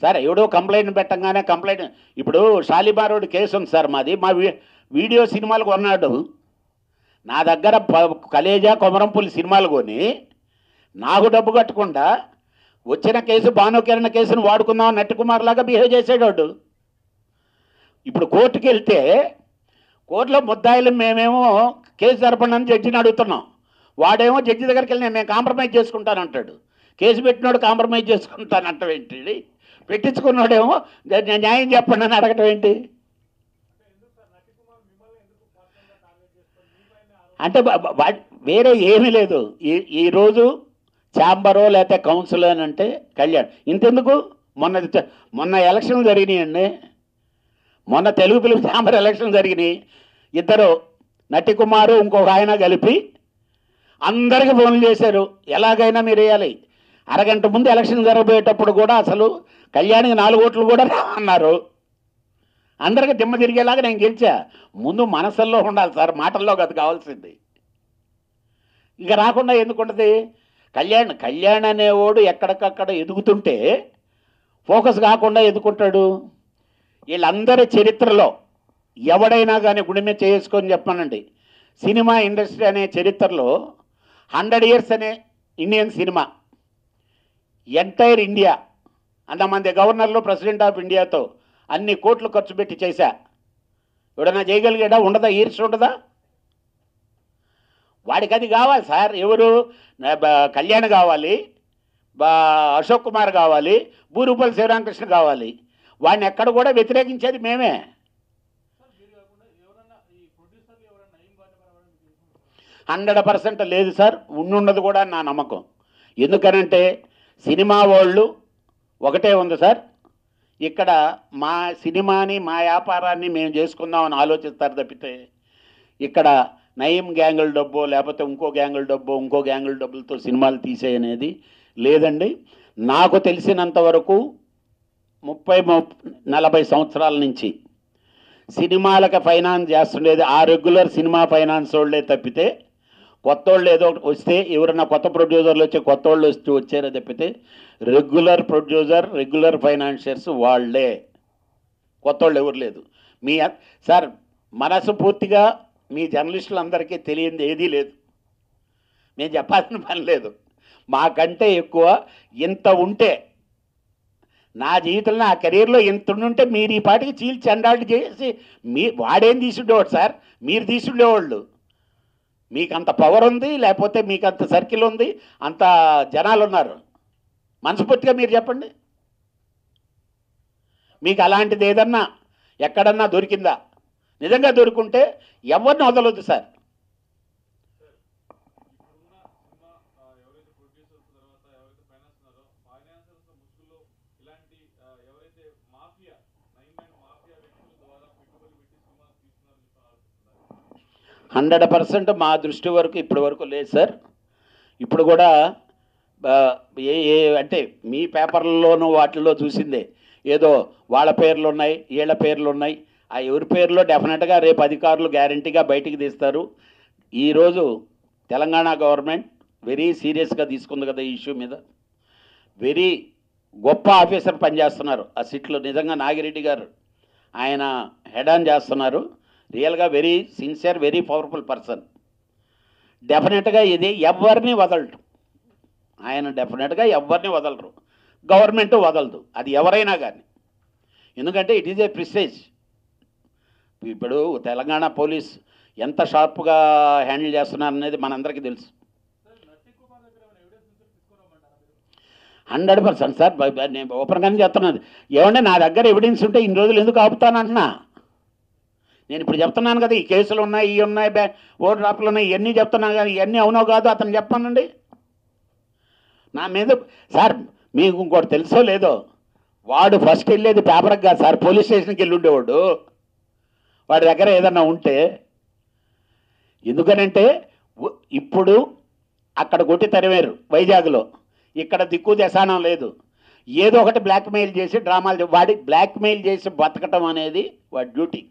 సార్ ఎవడో కంప్లైంట్ పెట్టంగానే కంప్లైంట్, ఇప్పుడు షాలిమారోడ్ కేసు ఉంది సార్ మాది. మా వీడియో సినిమాలు కొన్నాడు, నా దగ్గర కలేజా కొమరంపుల్లి సినిమాలు కొని నాకు డబ్బు కట్టకుండా వచ్చిన కేసు భానుకిరణ్ కేసును వాడుకుందాం నట్టి కుమార్ లాగా బిహేవ్ చేసేవాడు. ఇప్పుడు కోర్టుకి వెళ్తే కోర్టులో ముద్దాయిలు మేమేమో కేసు జరపండి జడ్జిని అడుగుతున్నాం. వాడేమో జడ్జి దగ్గరికి వెళ్ళి నేను కాంప్రమైజ్ చేసుకుంటానంటాడు. కేసు పెట్టినోడు కాంప్రమైజ్ చేసుకుంటానంటాం ఏంటి? పెట్టించుకున్నాడేమో న్యాయం చెప్పండి అని అడగటం ఏంటి? అంటే వేరే ఏమీ లేదు. ఈరోజు ఛాంబరో లేకపోతే కౌన్సిల్ అని అంటే కళ్యాణ్ ఇంతెందుకు? మొన్న ఎలక్షన్లు జరిగినాయండి. మొన్న తెలుగు ఫిలిం ఛాంబర్ ఎలక్షన్ జరిగినాయి. ఇద్దరు నట్టి కుమారు ఇంకొక ఆయన కలిపి అందరికీ ఫోన్లు చేశారు, ఎలాగైనా మీరు వేయాలి. అరగంట ముందు ఎలక్షన్ జరగబోయేటప్పుడు కూడా అసలు కళ్యాణ్కి 4 ఓట్లు కూడా రావన్నారు. అందరికీ దిమ్మ తిరిగేలాగా నేను గెలిచా. ముందు మనసుల్లో ఉండాలి సార్, మాటల్లో కాదు కావాల్సింది. ఇక రాకుండా ఎందుకు ఉంటుంది? కళ్యాణ్ అనేవాడు ఎక్కడికక్కడ ఎదుగుతుంటే ఫోకస్ కాకుండా ఎదుగుంటాడు. వీళ్ళందరి చరిత్రలో ఎవడైనా కానీ గుడి మీద చేసుకొని చెప్పానండి, సినిమా ఇండస్ట్రీ అనే చరిత్రలో 100 years అనే ఇండియన్ సినిమా ఎంటైర్ ఇండియా అంతమంది గవర్నర్లు, ప్రెసిడెంట్ ఆఫ్ ఇండియాతో అన్ని కోట్లు ఖర్చు పెట్టి చేశా. ఎవడన్నా చేయగలిగాడా? ఉండదా? ఈర్ష ఉండదా? వాడికి అది కావాలి సార్. ఎవరు? కళ్యాణ్ కావాలి, అశోక్ కుమార్ కావాలి, బూరుపల్లి శివరామకృష్ణ కావాలి. వాడిని ఎక్కడ కూడా వ్యతిరేకించేది మేమే. 100% లేదు సార్, ఉన్నది కూడా నా నమ్మకం. ఎందుకనంటే సినిమా వాళ్ళు ఒకటే ఉంది సార్, ఇక్కడ మా సినిమాని మా వ్యాపారాన్ని మేము చేసుకుందామని ఆలోచిస్తారు తప్పితే ఇక్కడ నయం గ్యాంగుల డబ్బో లేకపోతే ఇంకో గ్యాంగుల డబ్బులతో సినిమాలు తీసేయనేది లేదండి. నాకు తెలిసినంత వరకు 30-40 సంవత్సరాల నుంచి సినిమాలకు ఫైనాన్స్ చేస్తుండేది ఆ రెగ్యులర్ సినిమా ఫైనాన్స్ వాళ్ళే తప్పితే కొత్త వాళ్ళు ఏదో వస్తే ఎవరన్నా కొత్త ప్రొడ్యూసర్లు వచ్చి కొత్త వాళ్ళు వచ్చారో తప్పితే రెగ్యులర్ ప్రొడ్యూసర్, రెగ్యులర్ ఫైనాన్షియర్స్ వాళ్ళే, కొత్త వాళ్ళు ఎవరు లేదు. సార్ మనసు పూర్తిగా మీ జర్నలిస్టులందరికీ తెలియంది ఏదీ లేదు, మేము చెప్పాల్సిన పని లేదు. మాకంటే ఎక్కువ ఇంత ఉంటే నా జీవితంలో నా కెరీర్లో ఇంత ఉంటే మీరు ఈ పాటికి చీల్చి అండాల్ట్ చేసి వాడేం తీసుండేవాడు సార్, మీరు తీసుండేవాళ్ళు. మీకు అంత పవర్ ఉంది, లేకపోతే మీకు అంత సర్కిల్ ఉంది, అంత జనాలు ఉన్నారు. మనస్ఫూర్తిగా మీరు చెప్పండి, మీకు అలాంటిది ఏదన్నా ఎక్కడన్నా దొరికిందా? నిజంగా దొరుకుంటే ఎవరిని వదలొద్దు సార్. హండ్రెడ్ 100% మా దృష్టి వరకు ఇప్పటి వరకు లేదు సార్. ఇప్పుడు కూడా అంటే మీ పేపర్లలోనూ వాటిల్లో చూసిందే, ఏదో వాళ్ళ పేర్లు ఉన్నాయి, వీళ్ళ పేర్లు ఉన్నాయి. ఆ ఎవరి పేర్లో డెఫినెట్గా రేపు అధికారులు గ్యారంటీగా బయటికి తీస్తారు. ఈరోజు తెలంగాణ గవర్నమెంట్ వెరీ సీరియస్గా తీసుకుంది కదా ఈ ఇష్యూ మీద. వెరీ గొప్ప ఆఫీసర్ పనిచేస్తున్నారు ఆ సిట్లో. నిజంగా నాగిరెడ్డి గారు ఆయన హెడ్ ఆన్ చేస్తున్నారు. రియల్గా very sincere, very powerful person. డెఫినెట్గా ఇది ఎవరిని వదలరు ఆయన, డెఫినెట్గా ఎవరిని వదలరు, గవర్నమెంట్ వదలదు, అది ఎవరైనా కానీ. ఎందుకంటే ఇట్ ఈజ్ ఏ ప్రిస్టేజ్. ఇప్పుడు తెలంగాణ పోలీస్ ఎంత షార్ప్గా హ్యాండిల్ చేస్తున్నారనేది మనందరికీ తెలుసు. 100% సార్. నేను ఓపెన్గానే చెప్తున్నాను. ఏమంటే నా దగ్గర ఎవిడెన్స్ ఉంటే ఇన్ని రోజులు ఎందుకు ఆపుతానంటున్నా? నేను ఇప్పుడు చెప్తున్నాను కదా, ఈ కేసులు ఉన్నాయి, ఇవి ఉన్నాయి, ఓటు డ్రాప్లు ఉన్నాయి, ఇవన్నీ చెప్తున్నాను. కానీ ఇవన్నీ అవునో కాదో అతను చెప్పానండి. నా మీద సార్ మీకు ఇంకోటి తెలుసో లేదో, వాడు ఫస్ట్ వెళ్ళేది పేపర్కి కాదు సార్, పోలీస్ స్టేషన్కి వెళ్ళి ఉండేవాడు వాడి దగ్గర ఏదన్నా ఉంటే. ఎందుకనంటే ఇప్పుడు అక్కడ కొట్టి తరివేరు వైజాగ్లో, ఇక్కడ దిక్కు దశానం లేదు. ఏదో ఒకటి బ్లాక్మెయిల్ చేసి డ్రామాలు, వాడి బ్లాక్మెయిల్ చేసి బతకటం అనేది వాడి డ్యూటీ.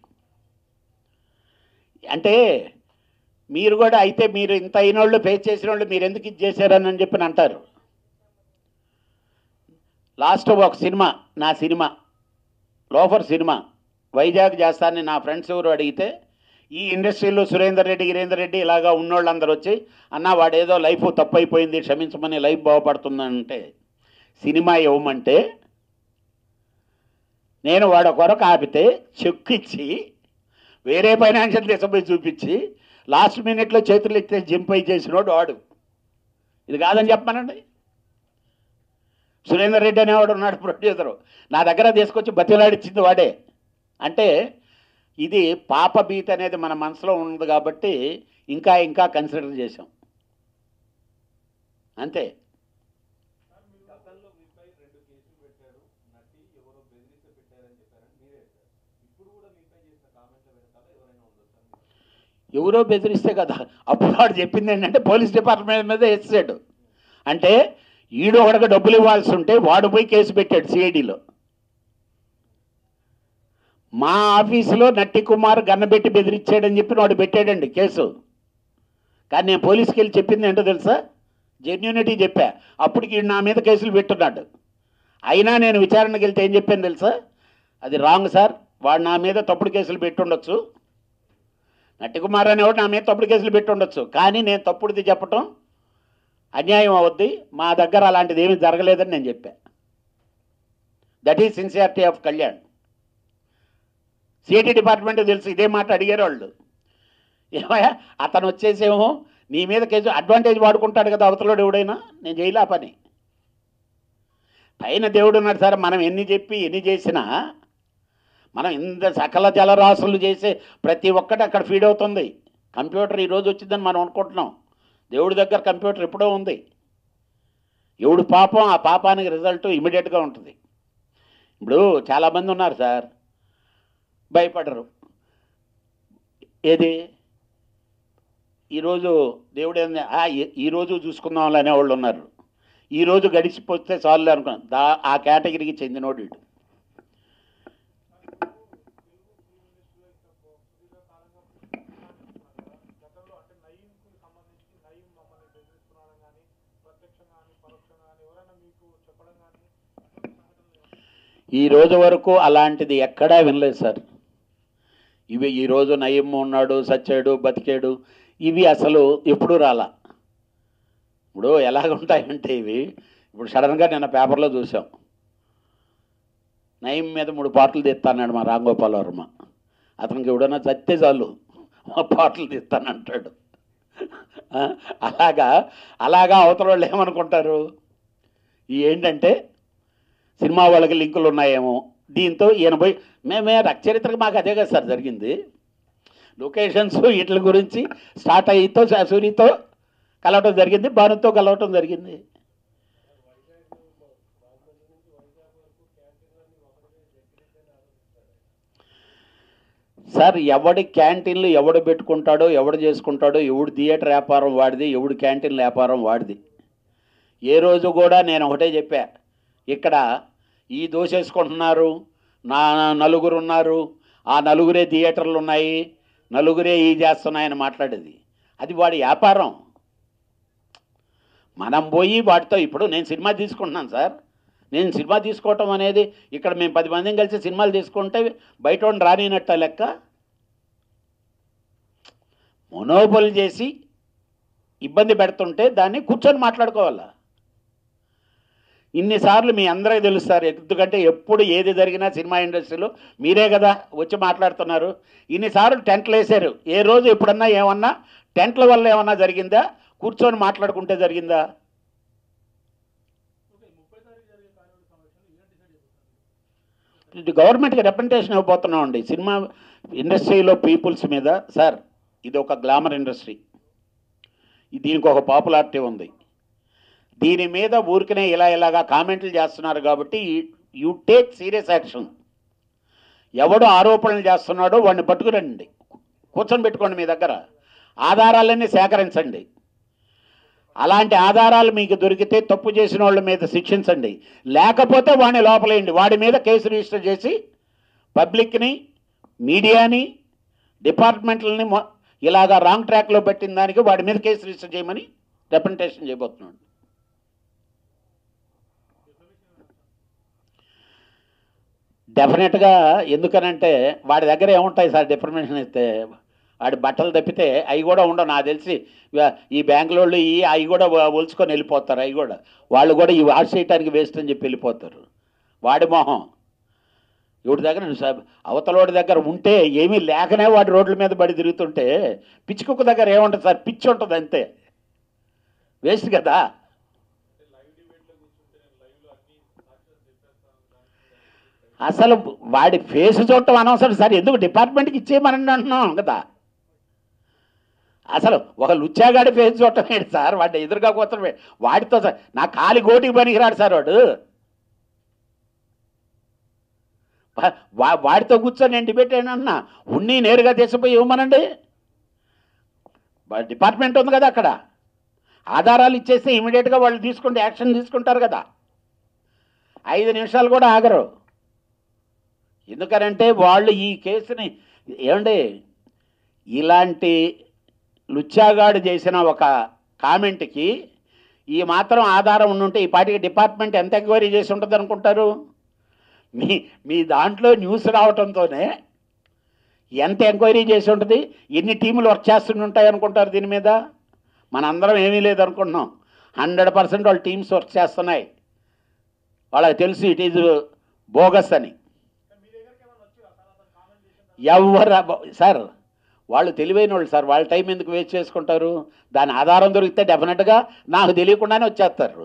అంటే మీరు కూడా అయితే మీరు ఇంత అయిన వాళ్ళు, ఫేస్ చేసిన వాళ్ళు మీరు ఎందుకు ఇది చేశారని చెప్పి అంటారు. లాస్ట్ ఒక సినిమా, నా సినిమా లోఫర్ సినిమా వైజాగ్ చేస్తానని నా ఫ్రెండ్స్ ఎవరు అడిగితే, ఈ ఇండస్ట్రీలో సురేందర్ రెడ్డి ఇలాగా ఉన్నోళ్ళందరూ వచ్చి అన్న వాడేదో లైఫ్ తప్పు అయిపోయింది క్షమించమని, లైఫ్ బాగుపడుతుందంటే సినిమా ఇవ్వమంటే నేను వాడు కొరకు ఆపితే చెక్ ఇచ్చి వేరే ఫైనాన్షియల్ తీసుకుపోయి చూపించి లాస్ట్ మినిట్లో చేతులు ఎత్తే జింపై చేసినోడు వాడు. ఇది కాదని చెప్పానండి. సురేందర్ రెడ్డి అనేవాడు ఉన్నాడు ప్రొడ్యూసరు, నా దగ్గర తీసుకొచ్చి బతిలాడిచ్చింది వాడే. అంటే ఇది పాప భీతి అనేది మన మనసులో ఉంది కాబట్టి ఇంకా కన్సిడర్ చేసాం అంతే. ఎవరో బెదిరిస్తే కదా, అప్పుడు వాడు చెప్పింది ఏంటంటే పోలీస్ డిపార్ట్మెంట్ మీద వేసాడు. అంటే ఈడు ఒకడికి డబ్బులు ఇవ్వాల్సి ఉంటే వాడు పోయి కేసు పెట్టాడు సిఐడిలో. మా ఆఫీసులో నట్టి కుమార్ గన్నబెట్టి బెదిరించాడని చెప్పి వాడు పెట్టాడండి కేసు. కానీ నేను పోలీస్కి వెళ్ళి చెప్పింది ఏంటో తెలుసా, జెన్యూనిటీ చెప్పా. అప్పటికి నా మీద కేసులు పెట్టున్నాడు. అయినా నేను విచారణకు వెళ్తే ఏం చెప్పాను తెలుసా, అది రాంగ్ సార్, వాడు నా మీద తప్పుడు కేసులు పెట్టుండొచ్చు, నట్టి కుమార్ అనేవాడు నా మీద తప్పుడు కేసులు పెట్టుండొచ్చు, కానీ నేను తప్పుడుది చెప్పటం అన్యాయం అవద్ది, మా దగ్గర అలాంటిది ఏమీ జరగలేదని నేను చెప్పా. That is sincerity of Kalyan. CIT department తెలుసు, ఇదే మాట అడిగారు వాళ్ళు. ఏమయ్యా అతను వచ్చేసేమో నీ మీద కేసు అడ్వాంటేజ్ వాడుకుంటాడు కదా అవతలోడు ఎవడైనా, నేను చేయలే పని. పైన దేవుడు ఉన్నాడు సార్, మనం ఎన్ని చెప్పి ఎన్ని చేసినా మనం ఇంత సకల జలరాశులు చేసే ప్రతి ఒక్కటి అక్కడ ఫీడ్ అవుతుంది. కంప్యూటర్ ఈరోజు వచ్చిందని మనం అనుకుంటున్నాం, దేవుడి దగ్గర కంప్యూటర్ ఎప్పుడో ఉంది. ఎవడు పాపం ఆ పాపానికి రిజల్ట్ ఇమీడియట్గా ఉంటుంది. ఇప్పుడు చాలామంది ఉన్నారు సార్ భయపడరు. ఏది ఈరోజు దేవుడు ఈరోజు చూసుకుందాం అనేవాళ్ళు ఉన్నారు. ఈరోజు గడిచిపోతే చాలు అనుకున్నాను, ఆ కేటగిరీకి చెందినోడు వీడు. ఈ రోజు వరకు అలాంటిది ఎక్కడా వినలేదు సార్. ఇవి ఈరోజు నయీం ఉన్నాడు, సచ్చాడు, బతికాడు, ఇవి అసలు ఎప్పుడూ రాలా. ఇప్పుడు ఎలాగుంటాయంటే ఇవి, ఇప్పుడు సడన్గా నిన్న పేపర్లో చూసాం, నయీం మీద 3 పాటలు తీస్తాన్నాడు మా రాంగోపాల్ వర్మ. అతనికి ఎవడన్నా చస్తే చాలు పాటలు తీస్తానంటాడు. అలాగా అవతల వాళ్ళు ఏమనుకుంటారు, ఏంటంటే సినిమా వాళ్ళకి లింకులు ఉన్నాయేమో, దీంతో ఈయన పోయి మేమే రక్చరిత్రకు మాకు అదే కదా సార్ జరిగింది. లొకేషన్స్ వీటి గురించి స్టార్ట్ అయ్యితో సూరితో కలవటం జరిగింది, భానుతో కలవటం జరిగింది. సార్ ఎవడి క్యాంటీన్లు ఎవడు పెట్టుకుంటాడో, ఎవడు చేసుకుంటాడో, ఎవడు థియేటర్ వ్యాపారం వాడిది, ఎవడు క్యాంటీన్ల వ్యాపారం వాడిది. ఏ రోజు కూడా నేను ఒకటే చెప్పా, ఇక్కడ ఈ దోసేసుకుంటున్నారు, నలుగురు ఉన్నారు, ఆ నలుగురే థియేటర్లు ఉన్నాయి, నలుగురే ఈ చేస్తున్నాయని మాట్లాడేది అది వాడి వ్యాపారం. మనం పోయి వాటితో, ఇప్పుడు నేను సినిమా తీసుకుంటున్నాను సార్, నేను సినిమా తీసుకోవటం అనేది ఇక్కడ మేము 10 మందిని కలిసి సినిమాలు తీసుకుంటే బయట రానినట్ట లెక్క. మొనోబోల్ చేసి ఇబ్బంది పెడుతుంటే దాన్ని కూర్చొని మాట్లాడుకోవాలా. ఇన్నిసార్లు మీ అందరికీ తెలుస్తారు, ఎందుకంటే ఎప్పుడు ఏది జరిగినా సినిమా ఇండస్ట్రీలో మీరే కదా వచ్చి మాట్లాడుతున్నారు. ఇన్నిసార్లు టెంట్లు వేశారు, ఏ రోజు ఎప్పుడన్నా ఏమన్నా టెంట్ల వల్ల ఏమన్నా జరిగిందా, కూర్చొని మాట్లాడుకుంటే జరిగిందా? ఇది గవర్నమెంట్కి రిప్రజెంటేషన్ ఇవ్వబోతున్నామండి సినిమా ఇండస్ట్రీలో పీపుల్స్ మీద. సార్ ఇది ఒక గ్లామర్ ఇండస్ట్రీ, దీనికి ఒక పాపులారిటీ ఉంది. దీని మీద ఊరికనే ఇలాగా కామెంట్లు చేస్తున్నారు కాబట్టి యూ టేక్ సీరియస్ యాక్షన్. ఎవడు ఆరోపణలు చేస్తున్నాడో వాడిని పట్టుకురండి, కూర్చొని పెట్టుకోండి, మీ దగ్గర ఆధారాలన్నీ సేకరించండి. అలాంటి ఆధారాలు మీకు దొరికితే తప్పు చేసిన వాళ్ళ మీద శిక్షించండి, లేకపోతే వాడిని లోపలేయండి. వాడి మీద కేసు రిజిస్టర్ చేసి పబ్లిక్ని, మీడియాని, డిపార్ట్మెంట్లని ఇలాగా రాంగ్ ట్రాక్లో పెట్టిన దానికి వాడి మీద కేసు రిజిస్టర్ చేయమని రిప్రజెంటేషన్ చేయబోతున్నాడు. డెఫినెట్గా, ఎందుకనంటే వాడి దగ్గర ఏముంటాయి సార్ డిఫర్మేషన్ ఇస్తే, వాడి బట్టలు తప్పితే అవి కూడా ఉండవు నాకు తెలిసి. ఈ బ్యాంకులోళ్ళు అవి కూడా ఒలుచుకొని వెళ్ళిపోతారు, అవి కూడా వాళ్ళు కూడా ఈ వాష్ చేయడానికి వేస్ట్ అని చెప్పి వెళ్ళిపోతారు. వాడి మొహం ఎవడి దగ్గర, అవతలోడి దగ్గర ఉంటే ఏమీ లేకనే వాడి రోడ్ల మీద పడి తిరుగుతుంటే, పిచ్చుకుక్క దగ్గర ఏముంటుంది సార్, పిచ్చి ఉంటుంది అంతే, వేస్ట్ కదా. అసలు వాడి ఫేస్ చూడటం అనవసరం సార్, ఎందుకు డిపార్ట్మెంట్కి ఇచ్చేయమని అంటున్నాం కదా. అసలు ఒక లుచ్చాగాడి ఫేస్ చూడటం ఏంటి సార్, వాడి ఎదురుగా కూర్చొని వాడితో సార్ నా కాలి గోటికి పనికిరాడు సార్ వాడు. వాడితో కూర్చొని నేను డిబేట్ అయినా ఉన్ని నేరుగా తీసుకుపోయి ఇవ్వమనండి. డిపార్ట్మెంట్ ఉంది కదా అక్కడ, ఆధారాలు ఇచ్చేస్తే ఇమీడియట్గా వాళ్ళు తీసుకుంటే యాక్షన్ తీసుకుంటారు కదా, 5 నిమిషాలు కూడా ఆగరు. ఎందుకనంటే వాళ్ళు ఈ కేసుని ఏమండి ఇలాంటి లుచ్చాగాడు చేసిన ఒక కామెంట్కి ఈ మాత్రం ఆధారం ఉండుంటే ఈ పార్టీకి డిపార్ట్మెంట్ ఎంత ఎంక్వైరీ చేసి ఉంటుంది అనుకుంటారు? మీ మీ దాంట్లో న్యూస్ రావడంతోనే ఎంత ఎంక్వైరీ చేసి ఉంటుంది, ఎన్ని టీములు వర్క్ చేస్తుంటాయి అనుకుంటారు దీని మీద? మనందరం ఏమీ లేదనుకుంటున్నాం. 100% వాళ్ళ టీమ్స్ వర్క్ చేస్తున్నాయి. వాళ్ళకి తెలుసు ఇట్ ఈజ్ బోగస్ అని. ఎవరు సార్ వాళ్ళు తెలివైన వాళ్ళు సార్, వాళ్ళ టైం ఎందుకు వేస్ట్ చేసుకుంటారు? దాని ఆధారం దొరికితే డెఫినెట్గా నాకు తెలియకుండానే వచ్చేస్తారు.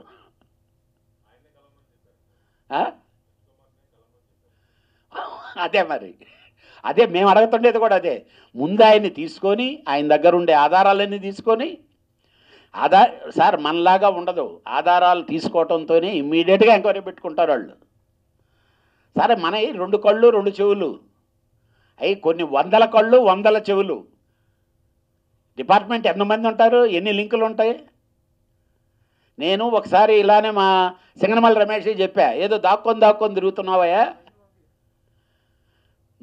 అదే మరి, అదే మేము అడుగుతుండేది కూడా అదే. ముందు ఆయన్ని తీసుకొని ఆయన దగ్గర ఉండే ఆధారాలన్నీ తీసుకొని సార్ మనలాగా ఉండదు, ఆధారాలు తీసుకోవడంతోనే ఇమ్మీడియట్గా ఎంక్వైరీ పెట్టుకుంటారు వాళ్ళు. సరే మన 2 కళ్ళు 2 చెవులు అవి కొన్ని 100 కళ్ళు 100 చెవులు. డిపార్ట్మెంట్ ఎంతమంది ఉంటారు, ఎన్ని లింకులు ఉంటాయి? నేను ఒకసారి ఇలానే మా సింగనమల రమేష్ చెప్పా, ఏదో దాక్కొని తిరుగుతున్నావయ్యా,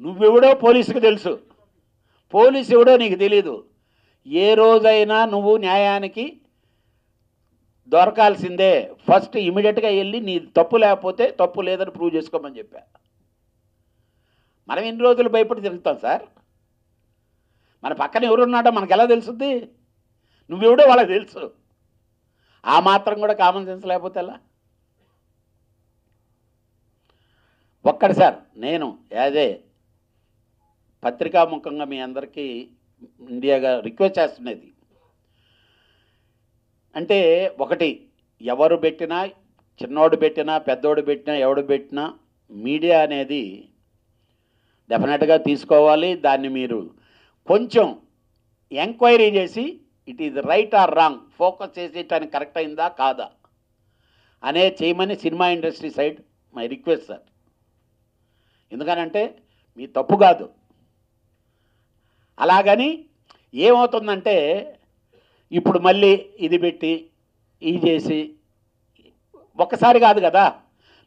నువ్వెవడో పోలీసుకు తెలుసు, పోలీసు ఎవడో నీకు తెలీదు. ఏ రోజైనా నువ్వు న్యాయానికి దొరకాల్సిందే. ఫస్ట్ ఇమీడియట్గా వెళ్ళి నీ తప్పు లేకపోతే తప్పు లేదని ప్రూవ్ చేసుకోమని చెప్పా. మనం ఎన్ని రోజులు భయపడి తిరుగుతాం సార్? మన పక్కన ఎవరున్నాడో మనకు ఎలా తెలుస్తుంది? నువ్వెవడో వాళ్ళకి తెలుసు. ఆ మాత్రం కూడా కామన్ సెన్స్ లేకపోతే ఎలా? ఒక్కటి సార్, నేను యాజే పత్రికాముఖంగా మీ అందరికీ ఇండియాగా రిక్వెస్ట్ చేస్తున్నది అంటే, ఒకటి, ఎవరు పెట్టినా, చిన్నోడు పెట్టినా, పెద్దోడు పెట్టినా, ఎవడు పెట్టినా మీడియా అనేది డెఫినెట్గా తీసుకోవాలి. దాన్ని మీరు కొంచెం ఎంక్వైరీ చేసి it is right or wrong focus చేసేటానికి కరెక్ట్ అయిందా కాదా అనే చేయమని cinema industry side my request sir. ఎందుకనంటే మీ తప్పు కాదు. అలాగని ఏమవుతుందంటే ఇప్పుడు మళ్ళీ ఇది పెట్టి ఇది చేసి ఒక్కసారి కాదు కదా,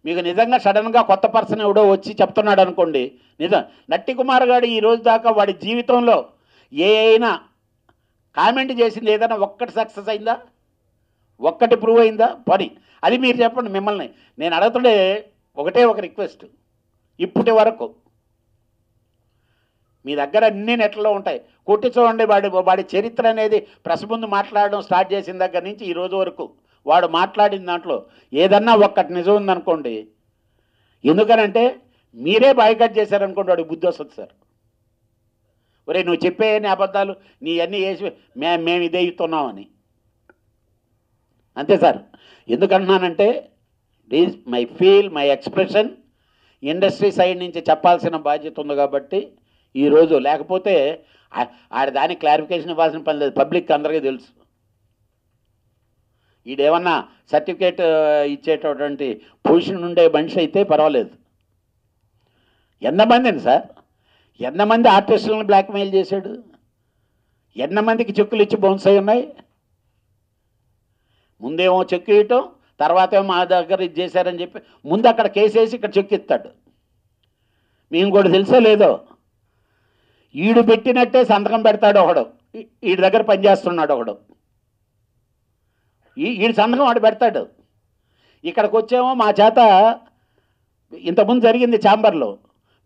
మీకు నిజంగా సడన్గా కొత్త పర్సన్ ఎవడో వచ్చి చెప్తున్నాడు అనుకోండి, నిజం నట్టి కుమార్ గారు ఈ రోజు దాకా వాడి జీవితంలో ఏ అయినా కామెంట్ చేసింది ఏదైనా ఒక్కటి సక్సెస్ అయిందా, ఒక్కటి ప్రూవ్ అయిందా? పని అది మీరు చెప్పండి. మిమ్మల్ని నేను అడుగుతుండే ఒకటే ఒక రిక్వెస్ట్, ఇప్పటి వరకు మీ దగ్గర అన్ని నెట్లలో ఉంటాయి, కొట్టి చూడండి. వాడి చరిత్ర అనేది ప్రెస్ ముందు మాట్లాడడం స్టార్ట్ చేసిన దగ్గర నుంచి ఈ రోజు వరకు వాడు మాట్లాడిన దాంట్లో ఏదన్నా ఒక్కటి నిజం ఉందనుకోండి, ఎందుకనంటే మీరే బాయ్కట్ చేశారనుకోండి, వాడికి బుద్ధి వస్తుంది సార్. ఒరే నువ్వు చెప్పే అబద్ధాలు నీ అన్నీ వేసి మేము ఇదే ఇస్తున్నామని. అంతే సార్. ఎందుకంటున్నానంటే is my feel, my expression. Industry side నుంచి చెప్పాల్సిన బాధ్యత ఉంది కాబట్టి ఈరోజు, లేకపోతే దానికి క్లారిఫికేషన్ ఇవ్వాల్సిన పని లేదు, పబ్లిక్ అందరికీ తెలుసు. ఈడేమన్నా సర్టిఫికేట్ ఇచ్చేటటువంటి పొజిషన్ ఉండే మనిషి అయితే పర్వాలేదు. ఎంతమందిని సార్, ఎంతమంది ఆర్టిస్టులను బ్లాక్మెయిల్ చేశాడు, ఎంతమందికి చెక్కులు ఇచ్చి బౌన్స్ అయి ఉన్నాయి. ముందేమో చెక్కు ఇవ్వటం, తర్వాత ఏమో మా దగ్గర ఇది చేశారని చెప్పి ముందు అక్కడ కేసు వేసి ఇక్కడ చెక్కు ఇస్తాడు. మేము కూడా తెలుసో లేదో, ఈడు పెట్టినట్టే సంతకం పెడతాడు ఒకడు, ఈడి దగ్గర పనిచేస్తున్నాడు ఒకడు, ఈడు సంతకం వాడు పెడతాడు. ఇక్కడికి వచ్చేమో మా చేత ఇంతకుముందు జరిగింది ఛాంబర్లో,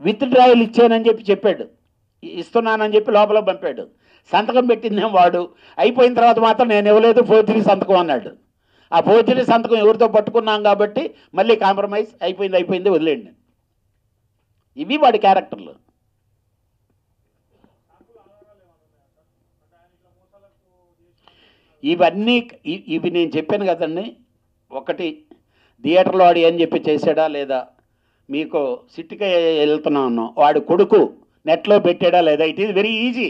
విత్ డ్రాయల్ ఇచ్చానని చెప్పాడు, ఇస్తున్నానని చెప్పి లోపల పంపాడు. సంతకం పెట్టిందేమో వాడు, అయిపోయిన తర్వాత మాత్రం నేను ఇవ్వలేదు, ఫోర్జరీ సంతకం అన్నాడు. ఆ ఫోర్జరీ సంతకం ఎవరితో పట్టుకున్నాం కాబట్టి మళ్ళీ కాంప్రమైజ్ అయిపోయింది వదిలేండి. ఇవి వాడి క్యారెక్టర్లు. ఇవి నేను చెప్పాను కదండి. ఒకటి, థియేటర్లో వాడు అని చెప్పి చేశాడా లేదా, మీకు సిట్టిగా వెళ్తున్నా ఉన్నాం, వాడు కొడుకు నెట్లో పెట్టాడా లేదా. It is very easy.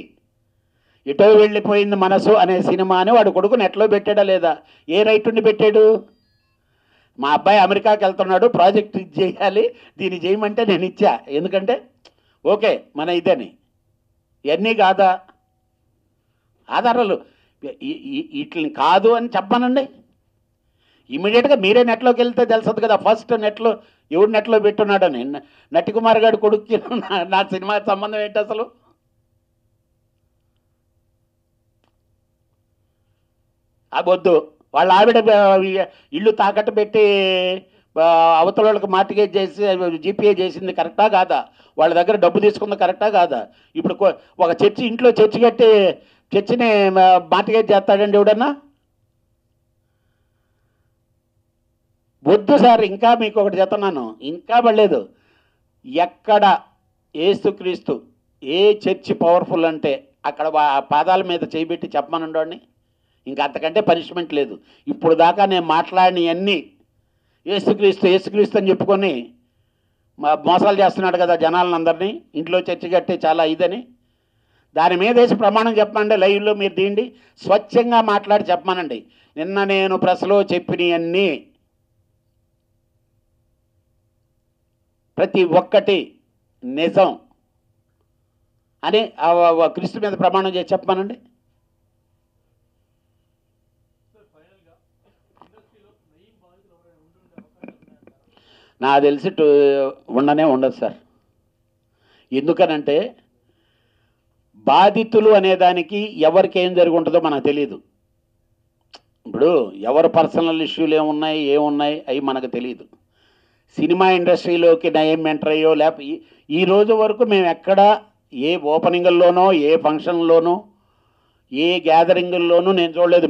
ఎటో వెళ్ళిపోయింది మనసు అనే సినిమాని వాడు కొడుకు నెట్లో పెట్టాడా లేదా. ఏ రైట్ ఉండి పెట్టాడు? మా అబ్బాయి అమెరికాకి వెళ్తున్నాడు, ప్రాజెక్ట్ ఇది చేయాలి, దీన్ని చేయమంటే నేను ఇచ్చా, ఎందుకంటే ఓకే మన ఇదని. ఇవన్నీ కాదా ఆధారాలు? వీటిని కాదు అని చెప్పానండి. ఇమీడియట్గా మీరే నెట్లోకి వెళ్తే తెలుస్తుంది కదా ఫస్ట్ నెట్లో ఎవడు నెట్లో పెట్టున్నాడని. నటికుమార్ గారి కొడుక్కి నా సినిమా సంబంధం ఏంటి అసలు? వద్దు. వాళ్ళ ఆవిడ ఇల్లు తాకట్టు పెట్టి అవతల వాళ్ళకి మార్టిగేజ్ చేసి జీపీఏ చేసింది కరెక్టా కాదా? వాళ్ళ దగ్గర డబ్బు తీసుకుంది కరెక్టా కాదా? ఇప్పుడు ఒక చర్చి ఇంట్లో చర్చి కట్టి చర్చిని మార్టిగేజ్ చేస్తాడండి ఎవడన్నా? వద్దు సార్. ఇంకా మీకు ఒకటి చెప్తున్నాను, ఇంకా పడలేదు. ఎక్కడ యేసుక్రీస్తు ఏ చర్చి పవర్ఫుల్ అంటే అక్కడ పాదాల మీద చేయబెట్టి చెప్పమనండి. ఇంకా అంతకంటే పనిష్మెంట్ లేదు. ఇప్పుడు దాకా నేను మాట్లాడినవన్నీ యేసుక్రీస్తు యేసుక్రీస్తు అని చెప్పుకొని మోసాలు చేస్తున్నాడు కదా జనాలను అందరినీ. ఇంట్లో చర్చి కట్టి చాలా ఇదని దాని మీద వేసి ప్రమాణం చెప్పమండి. లైవ్లో మీరు తీయండి, స్వచ్ఛంగా మాట్లాడి చెప్పమనండి. నిన్న నేను ప్రెస్లో చెప్పినవన్నీ ప్రతి ఒక్కటి నిజం అని క్రీస్తు మీద ప్రమాణం చేసి చెప్పమనండి. నాకు తెలిసి ఉండదు సార్. ఎందుకనంటే బాధితులు అనేదానికి ఎవరికి ఏం జరిగి ఉంటుందో మనకు తెలియదు. ఇప్పుడు ఎవరు పర్సనల్ ఇష్యూలు ఏమున్నాయి అవి మనకు తెలియదు. సినిమా ఇండస్ట్రీలోకి నయం ఎంటర్ అయ్యో లేకపోతే ఈ రోజు వరకు మేము ఎక్కడ ఏ ఓపెనింగ్ల్లోనో ఏ ఫంక్షన్లోనో ఏ గ్యాదరింగుల్లోనూ నేను చూడలేదు.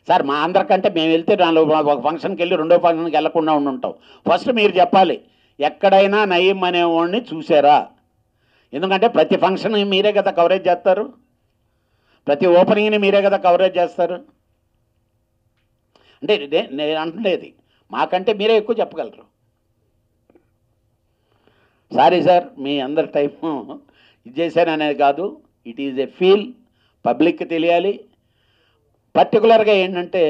సార్ మా అందరికంటే మేము వెళ్తే ఒక ఫంక్షన్కి వెళ్ళి రెండో ఫంక్షన్కి వెళ్లకుండా ఉంటాం. ఫస్ట్ మీరు చెప్పాలి ఎక్కడైనా నయం అనేవాడిని చూసారా? ఎందుకంటే ప్రతి ఫంక్షన్ మీరే కదా కవరేజ్ చేస్తారు, ప్రతి ఓపెనింగ్ని మీరే కదా కవరేజ్ చేస్తారు. అంటే నేను అంటలేదు, మాకంటే మీరే ఎక్కువ చెప్పగలరు. సారీ సార్, మీ అందరి టైము ఇది చేశాననేది కాదు. ఇట్ ఈజ్ ఎ ఫీల్, పబ్లిక్కి తెలియాలి. పర్టికులర్గా ఏంటంటే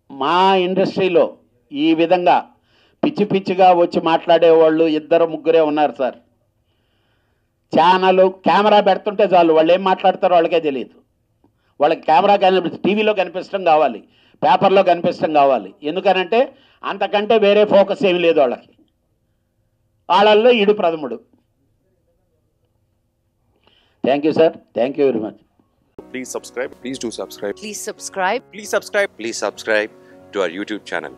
మా ఇండస్ట్రీలో ఈ విధంగా పిచ్చి పిచ్చిగా వచ్చి మాట్లాడేవాళ్ళు 2-3 ఉన్నారు సార్. కెమెరా పెడుతుంటే చాలు వాళ్ళు ఏం మాట్లాడతారో వాళ్ళకే తెలియదు. వాళ్ళకి కెమెరా టీవీలో కనిపించడం కావాలి, పేపర్లో కనిపించడం కావాలి. ఎందుకనంటే అంతకంటే వేరే ఫోకస్ ఏమి లేదు వాళ్ళకి. వాళ్ళల్లో ఈడు ప్రథముడు. Thank you sir, thank you very much. Please subscribe. Please do subscribe. Please subscribe. Please subscribe. Please subscribe to our YouTube channel.